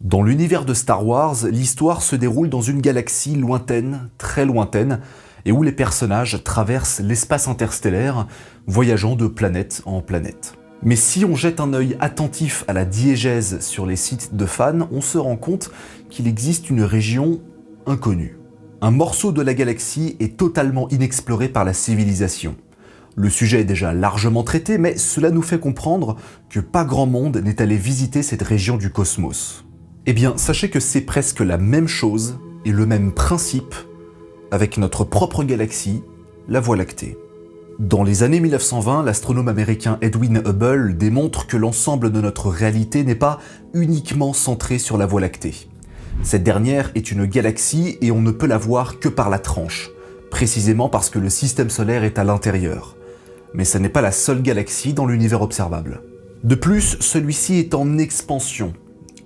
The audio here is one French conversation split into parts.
Dans l'univers de Star Wars, l'histoire se déroule dans une galaxie lointaine, très lointaine, et où les personnages traversent l'espace interstellaire, voyageant de planète en planète. Mais si on jette un œil attentif à la diégèse sur les sites de fans, on se rend compte qu'il existe une région inconnue. Un morceau de la galaxie est totalement inexploré par la civilisation. Le sujet est déjà largement traité, mais cela nous fait comprendre que pas grand monde n'est allé visiter cette région du cosmos. Eh bien, sachez que c'est presque la même chose et le même principe avec notre propre galaxie, la Voie lactée. Dans les années 1920, l'astronome américain Edwin Hubble démontre que l'ensemble de notre réalité n'est pas uniquement centré sur la Voie lactée. Cette dernière est une galaxie et on ne peut la voir que par la tranche, précisément parce que le système solaire est à l'intérieur. Mais ce n'est pas la seule galaxie dans l'univers observable. De plus, celui-ci est en expansion,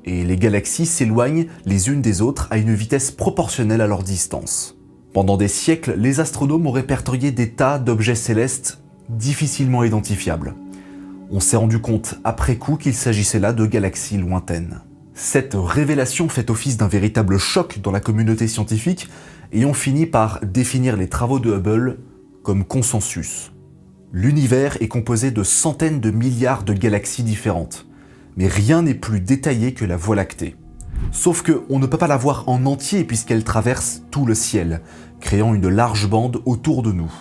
et les galaxies s'éloignent les unes des autres à une vitesse proportionnelle à leur distance. Pendant des siècles, les astronomes ont répertorié des tas d'objets célestes difficilement identifiables. On s'est rendu compte après coup qu'il s'agissait là de galaxies lointaines. Cette révélation fait office d'un véritable choc dans la communauté scientifique et on finit par définir les travaux de Hubble comme consensus. L'univers est composé de centaines de milliards de galaxies différentes, mais rien n'est plus détaillé que la Voie lactée. Sauf qu'on ne peut pas la voir en entier puisqu'elle traverse tout le ciel, créant une large bande autour de nous.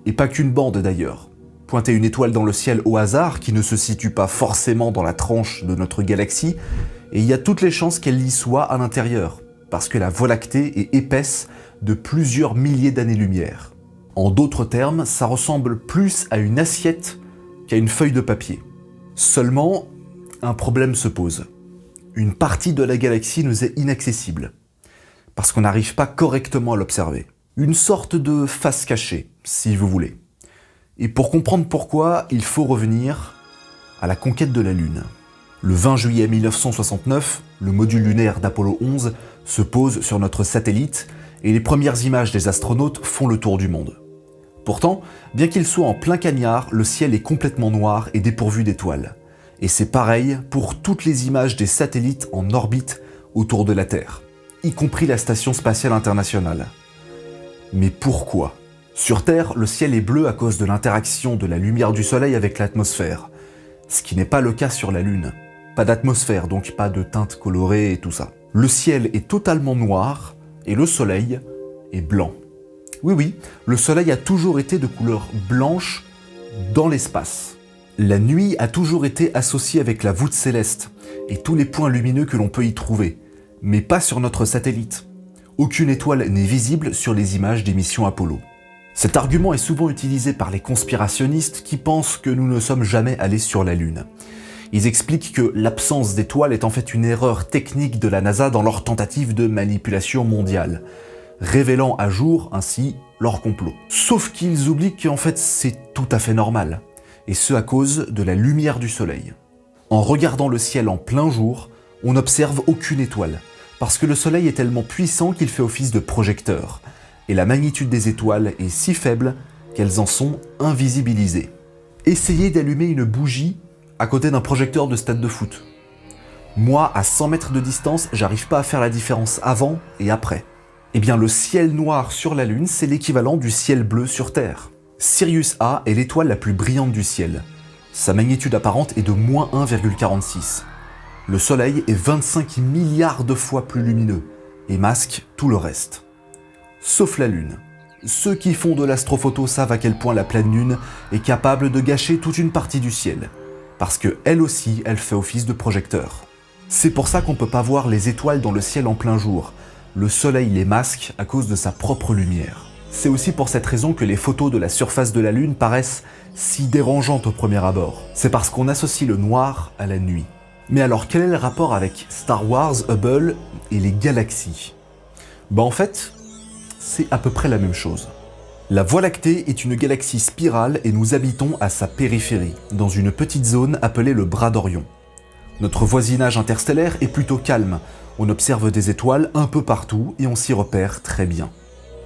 Et pas qu'une bande d'ailleurs. Pointer une étoile dans le ciel au hasard, qui ne se situe pas forcément dans la tranche de notre galaxie, et il y a toutes les chances qu'elle y soit à l'intérieur, parce que la Voie lactée est épaisse de plusieurs milliers d'années-lumière. En d'autres termes, ça ressemble plus à une assiette qu'à une feuille de papier. Seulement, un problème se pose. Une partie de la galaxie nous est inaccessible, parce qu'on n'arrive pas correctement à l'observer. Une sorte de face cachée, si vous voulez. Et pour comprendre pourquoi, il faut revenir à la conquête de la Lune. Le 20 juillet 1969, le module lunaire d'Apollo 11 se pose sur notre satellite et les premières images des astronautes font le tour du monde. Pourtant, bien qu'il soit en plein cagnard, le ciel est complètement noir et dépourvu d'étoiles. Et c'est pareil pour toutes les images des satellites en orbite autour de la Terre, y compris la Station spatiale internationale. Mais pourquoi ? Sur Terre, le ciel est bleu à cause de l'interaction de la lumière du Soleil avec l'atmosphère, ce qui n'est pas le cas sur la Lune. Pas d'atmosphère, donc pas de teintes colorées et tout ça. Le ciel est totalement noir et le Soleil est blanc. Oui, le Soleil a toujours été de couleur blanche dans l'espace. La nuit a toujours été associée avec la voûte céleste et tous les points lumineux que l'on peut y trouver, mais pas sur notre satellite. Aucune étoile n'est visible sur les images des missions Apollo. Cet argument est souvent utilisé par les conspirationnistes qui pensent que nous ne sommes jamais allés sur la Lune. Ils expliquent que l'absence d'étoiles est en fait une erreur technique de la NASA dans leur tentative de manipulation mondiale, révélant à jour ainsi leur complot. Sauf qu'ils oublient qu'en fait c'est tout à fait normal. Et ce à cause de la lumière du Soleil. En regardant le ciel en plein jour, on n'observe aucune étoile, parce que le Soleil est tellement puissant qu'il fait office de projecteur, et la magnitude des étoiles est si faible qu'elles en sont invisibilisées. Essayez d'allumer une bougie à côté d'un projecteur de stade de foot. Moi, à 100 mètres de distance, j'arrive pas à faire la différence avant et après. Eh bien, le ciel noir sur la Lune, c'est l'équivalent du ciel bleu sur Terre. Sirius A est l'étoile la plus brillante du ciel. Sa magnitude apparente est de moins 1,46. Le Soleil est 25 milliards de fois plus lumineux et masque tout le reste. Sauf la Lune. Ceux qui font de l'astrophoto savent à quel point la pleine Lune est capable de gâcher toute une partie du ciel, parce que elle aussi, elle fait office de projecteur. C'est pour ça qu'on ne peut pas voir les étoiles dans le ciel en plein jour. Le Soleil les masque à cause de sa propre lumière. C'est aussi pour cette raison que les photos de la surface de la Lune paraissent si dérangeantes au premier abord. C'est parce qu'on associe le noir à la nuit. Mais alors quel est le rapport avec Star Wars, Hubble et les galaxies ? En fait, c'est à peu près la même chose. La Voie lactée est une galaxie spirale et nous habitons à sa périphérie, dans une petite zone appelée le bras d'Orion. Notre voisinage interstellaire est plutôt calme, on observe des étoiles un peu partout et on s'y repère très bien.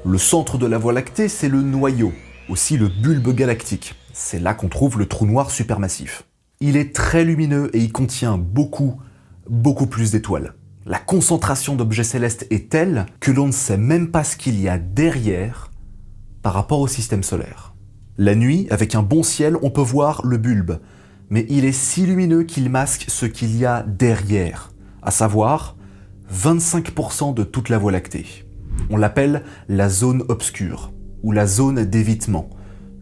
Le centre de la Voie lactée, c'est le noyau, aussi le bulbe galactique. C'est là qu'on trouve le trou noir supermassif. Il est très lumineux et il contient beaucoup plus d'étoiles. La concentration d'objets célestes est telle que l'on ne sait même pas ce qu'il y a derrière par rapport au système solaire. La nuit, avec un bon ciel, on peut voir le bulbe, mais il est si lumineux qu'il masque ce qu'il y a derrière, à savoir 25% de toute la Voie lactée. On l'appelle la zone obscure, ou la zone d'évitement,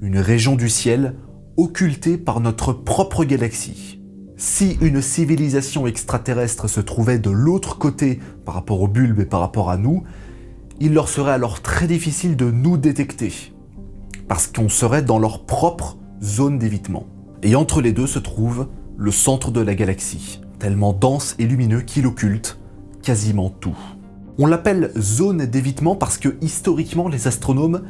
une région du ciel occultée par notre propre galaxie. Si une civilisation extraterrestre se trouvait de l'autre côté par rapport au bulbe et par rapport à nous, il leur serait alors très difficile de nous détecter, parce qu'on serait dans leur propre zone d'évitement. Et entre les deux se trouve le centre de la galaxie, tellement dense et lumineux qu'il occulte quasiment tout. On l'appelle zone d'évitement parce que historiquement les astronomes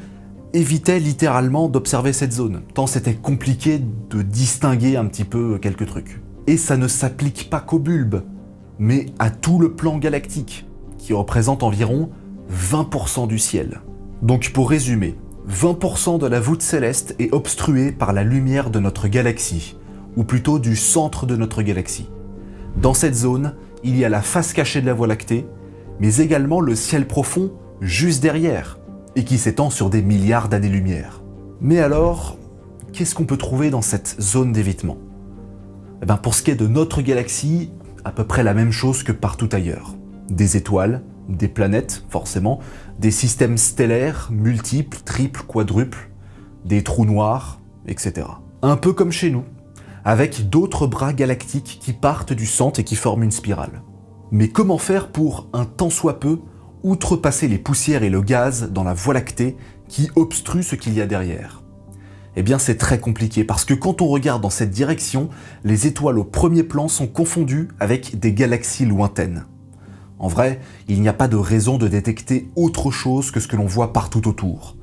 évitaient littéralement d'observer cette zone, tant c'était compliqué de distinguer un petit peu quelques trucs. Et ça ne s'applique pas qu'au bulbe, mais à tout le plan galactique, qui représente environ 20% du ciel. Donc pour résumer, 20% de la voûte céleste est obstruée par la lumière de notre galaxie, ou plutôt du centre de notre galaxie. Dans cette zone, il y a la face cachée de la Voie lactée, mais également le ciel profond juste derrière, et qui s'étend sur des milliards d'années-lumière. Mais alors, qu'est-ce qu'on peut trouver dans cette zone d'évitement ? Eh bien, pour ce qui est de notre galaxie, à peu près la même chose que partout ailleurs. Des étoiles, des planètes, forcément, des systèmes stellaires, multiples, triples, quadruples, des trous noirs, etc. Un peu comme chez nous, avec d'autres bras galactiques qui partent du centre et qui forment une spirale. Mais comment faire pour, un tant soit peu, outrepasser les poussières et le gaz dans la Voie lactée qui obstruent ce qu'il y a derrière ? Eh bien c'est très compliqué parce que quand on regarde dans cette direction, les étoiles au premier plan sont confondues avec des galaxies lointaines. En vrai, il n'y a pas de raison de détecter autre chose que ce que l'on voit partout autour.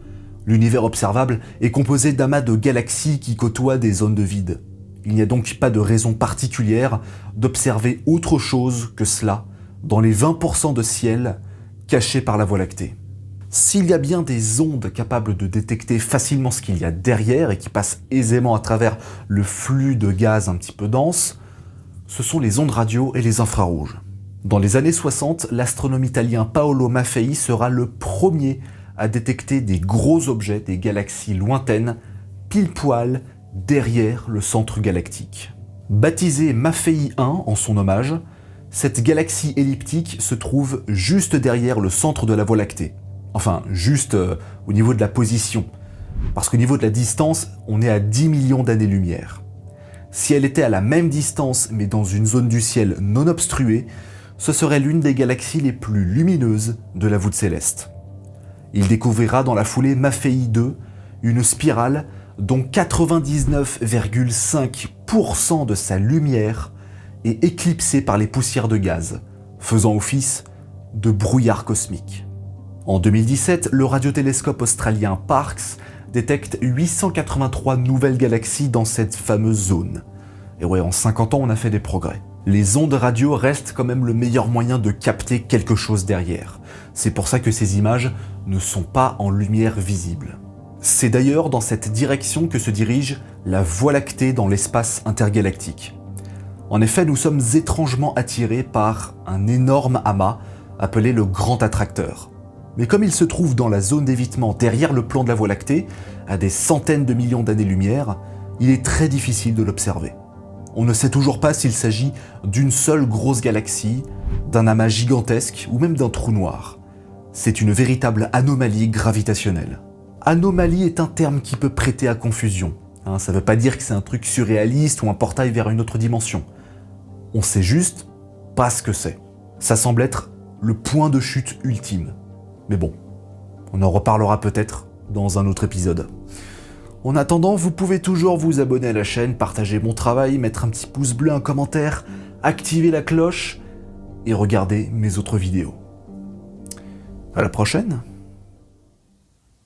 L'univers observable est composé d'amas de galaxies qui côtoient des zones de vide. Il n'y a donc pas de raison particulière d'observer autre chose que cela dans les 20% de ciel cachés par la Voie lactée. S'il y a bien des ondes capables de détecter facilement ce qu'il y a derrière et qui passent aisément à travers le flux de gaz un petit peu dense, ce sont les ondes radio et les infrarouges. Dans les années 60, l'astronome italien Paolo Maffei sera le premier à détecter des gros objets, des galaxies lointaines, pile poil derrière le centre galactique. Baptisée Maffei 1 en son hommage, cette galaxie elliptique se trouve juste derrière le centre de la Voie lactée. Enfin, juste au niveau de la position. Parce qu'au niveau de la distance, on est à 10 millions d'années-lumière. Si elle était à la même distance, mais dans une zone du ciel non obstruée, ce serait l'une des galaxies les plus lumineuses de la voûte céleste. Il découvrira dans la foulée Maffei 2, une spirale dont 99,5% de sa lumière est éclipsée par les poussières de gaz, faisant office de brouillard cosmique. En 2017, le radiotélescope australien Parkes détecte 883 nouvelles galaxies dans cette fameuse zone. Et ouais, en 50 ans, on a fait des progrès. Les ondes radio restent quand même le meilleur moyen de capter quelque chose derrière. C'est pour ça que ces images ne sont pas en lumière visible. C'est d'ailleurs dans cette direction que se dirige la Voie lactée dans l'espace intergalactique. En effet, nous sommes étrangement attirés par un énorme amas appelé le Grand Attracteur. Mais comme il se trouve dans la zone d'évitement derrière le plan de la Voie lactée, à des centaines de millions d'années-lumière, il est très difficile de l'observer. On ne sait toujours pas s'il s'agit d'une seule grosse galaxie, d'un amas gigantesque ou même d'un trou noir. C'est une véritable anomalie gravitationnelle. Anomalie est un terme qui peut prêter à confusion. Ça ne veut pas dire que c'est un truc surréaliste ou un portail vers une autre dimension. On sait juste pas ce que c'est. Ça semble être le point de chute ultime. Mais bon, on en reparlera peut-être dans un autre épisode. En attendant, vous pouvez toujours vous abonner à la chaîne, partager mon travail, mettre un petit pouce bleu, un commentaire, activer la cloche et regarder mes autres vidéos. À la prochaine!